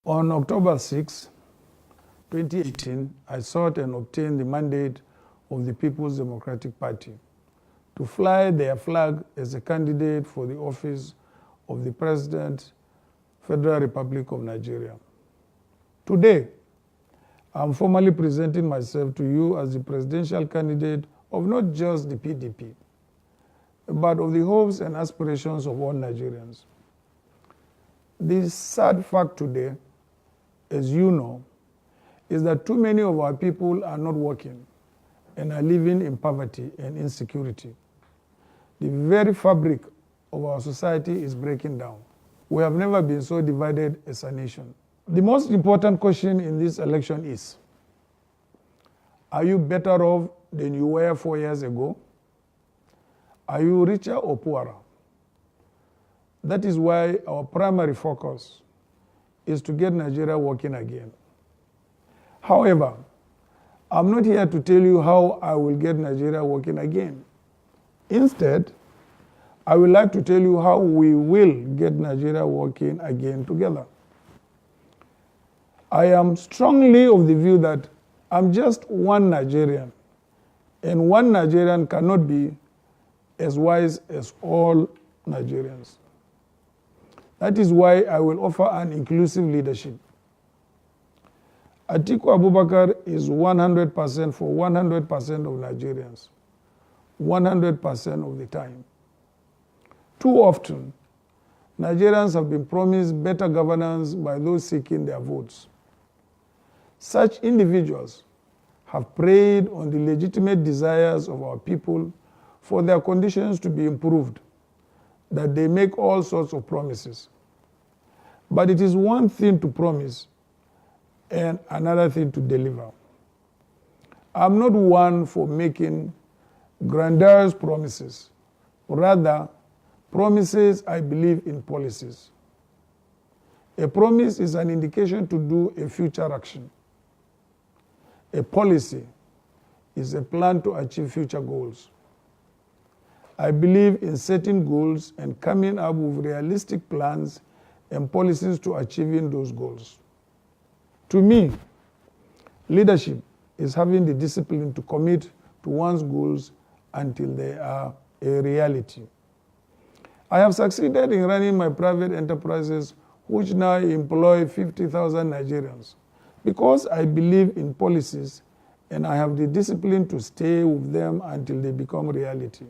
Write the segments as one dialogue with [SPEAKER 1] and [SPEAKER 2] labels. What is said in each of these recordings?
[SPEAKER 1] On October 6, 2018, I sought and obtained the mandate of the People's Democratic Party to fly their flag as a candidate for the office of the President, Federal Republic of Nigeria. Today, I'm formally presenting myself to you as the presidential candidate of not just the PDP, but of the hopes and aspirations of all Nigerians. The sad fact today, as you know, is that too many of our people are not working and are living in poverty and insecurity. The very fabric of our society is breaking down. We have never been so divided as a nation. The most important question in this election is, are you better off than you were 4 years ago? Are you richer or poorer? That is why our primary focus is to get Nigeria working again. However, I'm not here to tell you how I will get Nigeria working again. Instead, I would like to tell you how we will get Nigeria working again together. I am strongly of the view that I'm just one Nigerian, and one Nigerian cannot be as wise as all Nigerians. That is why I will offer an inclusive leadership. Atiku Abubakar is 100% for 100% of Nigerians, 100% of the time. Too often, Nigerians have been promised better governance by those seeking their votes. Such individuals have preyed on the legitimate desires of our people for their conditions to be improved, that they make all sorts of promises. But it is one thing to promise and another thing to deliver. I'm not one for making grandiose promises. Rather, promises, I believe in policies. A promise is an indication to do a future action. A policy is a plan to achieve future goals. I believe in setting goals and coming up with realistic plans and policies to achieving those goals. To me, leadership is having the discipline to commit to one's goals until they are a reality. I have succeeded in running my private enterprises, which now employ 50,000 Nigerians, because I believe in policies and I have the discipline to stay with them until they become reality.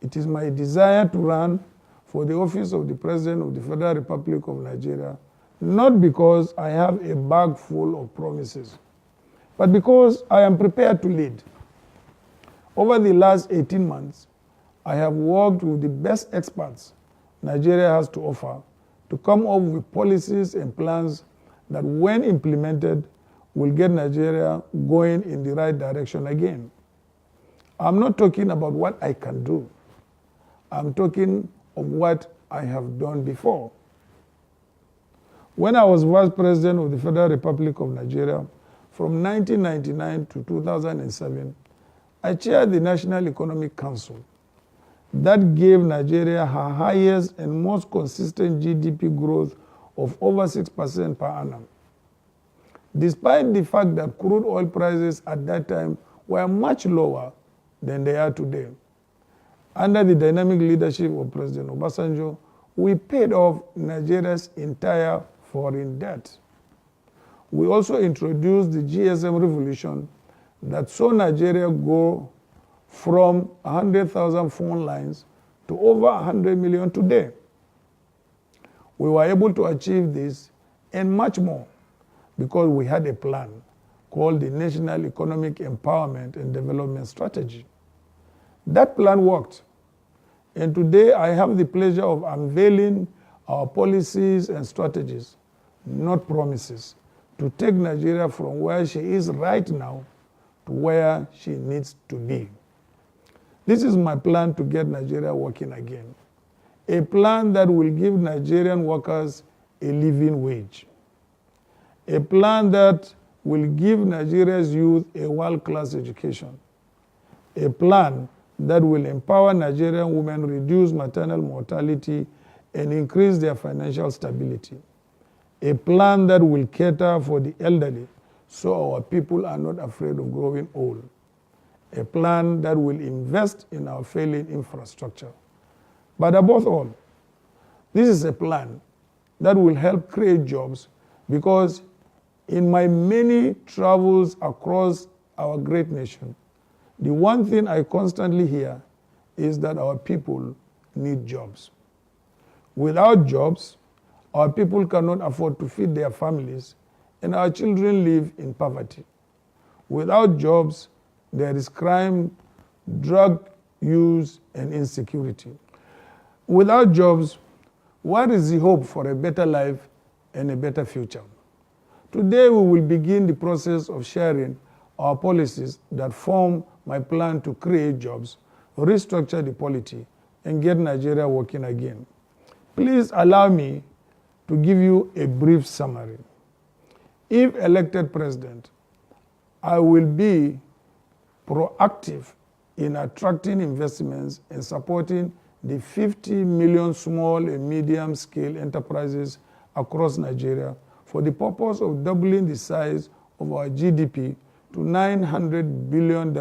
[SPEAKER 1] It is my desire to run for the office of the President of the Federal Republic of Nigeria, not because I have a bag full of promises, but because I am prepared to lead. Over the last 18 months, I have worked with the best experts Nigeria has to offer to come up with policies and plans that, when implemented, will get Nigeria going in the right direction again. I'm not talking about what I can do. I'm talking of what I have done before. When I was Vice President of the Federal Republic of Nigeria from 1999 to 2007, I chaired the National Economic Council. That gave Nigeria her highest and most consistent GDP growth of over 6% per annum. Despite the fact that crude oil prices at that time were much lower than they are today. Under the dynamic leadership of President Obasanjo, we paid off Nigeria's entire foreign debt. We also introduced the GSM revolution that saw Nigeria go from 100,000 phone lines to over 100 million today. We were able to achieve this and much more because we had a plan called the National Economic Empowerment and Development Strategy. That plan worked, and today I have the pleasure of unveiling our policies and strategies, not promises, to take Nigeria from where she is right now to where she needs to be. This is my plan to get Nigeria working again. A plan that will give Nigerian workers a living wage. A plan that will give Nigeria's youth a world-class education. A plan that will empower Nigerian women, reduce maternal mortality, and increase their financial stability. a plan that will cater for the elderly so our people are not afraid of growing old, a plan that will invest in our failing infrastructure. But above all, this is a plan that will help create jobs, because in my many travels across our great nation, the one thing I constantly hear is that our people need jobs. Without jobs, our people cannot afford to feed their families, and our children live in poverty. Without jobs, there is crime, drug use, and insecurity. Without jobs, what is the hope for a better life and a better future? Today, we will begin the process of sharing our policies that form my plan to create jobs, restructure the polity, and get Nigeria working again. Please allow me to give you a brief summary. If elected president, I will be proactive in attracting investments and supporting the 50 million small and medium-scale enterprises across Nigeria for the purpose of doubling the size of our GDP to $900 billion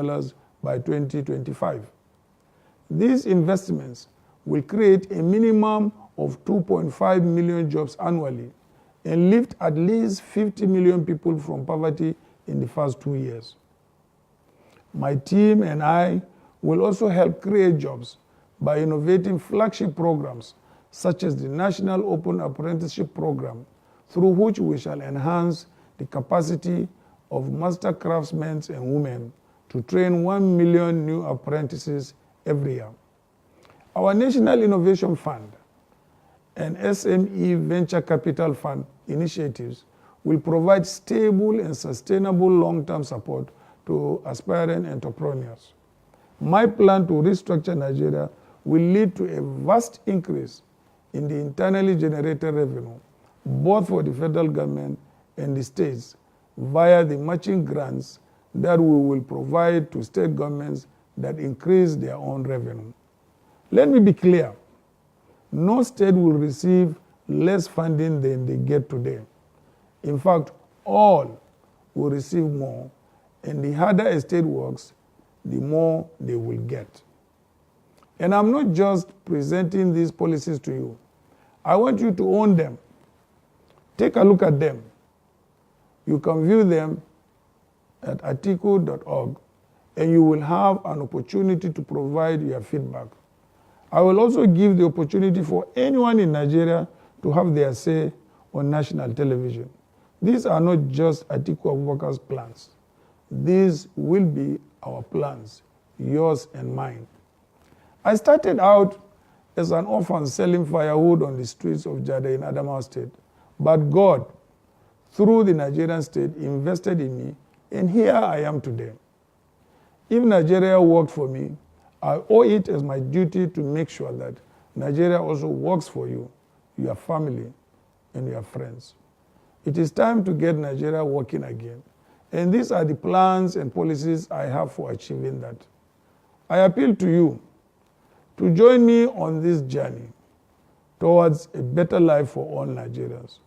[SPEAKER 1] by 2025. These investments will create a minimum of 2.5 million jobs annually and lift at least 50 million people from poverty in the first 2 years. My team and I will also help create jobs by innovating flagship programs such as the National Open Apprenticeship Program, through which we shall enhance the capacity of master craftsmen and women to train 1 million new apprentices every year. Our National Innovation Fund and SME Venture Capital Fund initiatives will provide stable and sustainable long-term support to aspiring entrepreneurs. My plan to restructure Nigeria will lead to a vast increase in the internally generated revenue, both for the federal government and the states, via the matching grants that we will provide to state governments that increase their own revenue. Let me be clear, no state will receive less funding than they get today. In fact, all will receive more, and the harder a state works, the more they will get. And I'm not just presenting these policies to you. I want you to own them. Take a look at them. You can view them at atiku.org, and you will have an opportunity to provide your feedback. I will also give the opportunity for anyone in Nigeria to have their say on national television. These are not just Atiku Abubakar's plans. These will be our plans, yours and mine. I started out as an orphan selling firewood on the streets of Jada in Adamawa State, but God, through the Nigerian state, invested in me, and here I am today. If Nigeria worked for me, I owe it as my duty to make sure that Nigeria also works for you, your family, and your friends. It is time to get Nigeria working again, and these are the plans and policies I have for achieving that. I appeal to you to join me on this journey towards a better life for all Nigerians.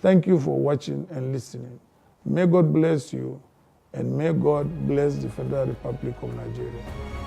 [SPEAKER 1] Thank you for watching and listening. May God bless you, and may God bless the Federal Republic of Nigeria.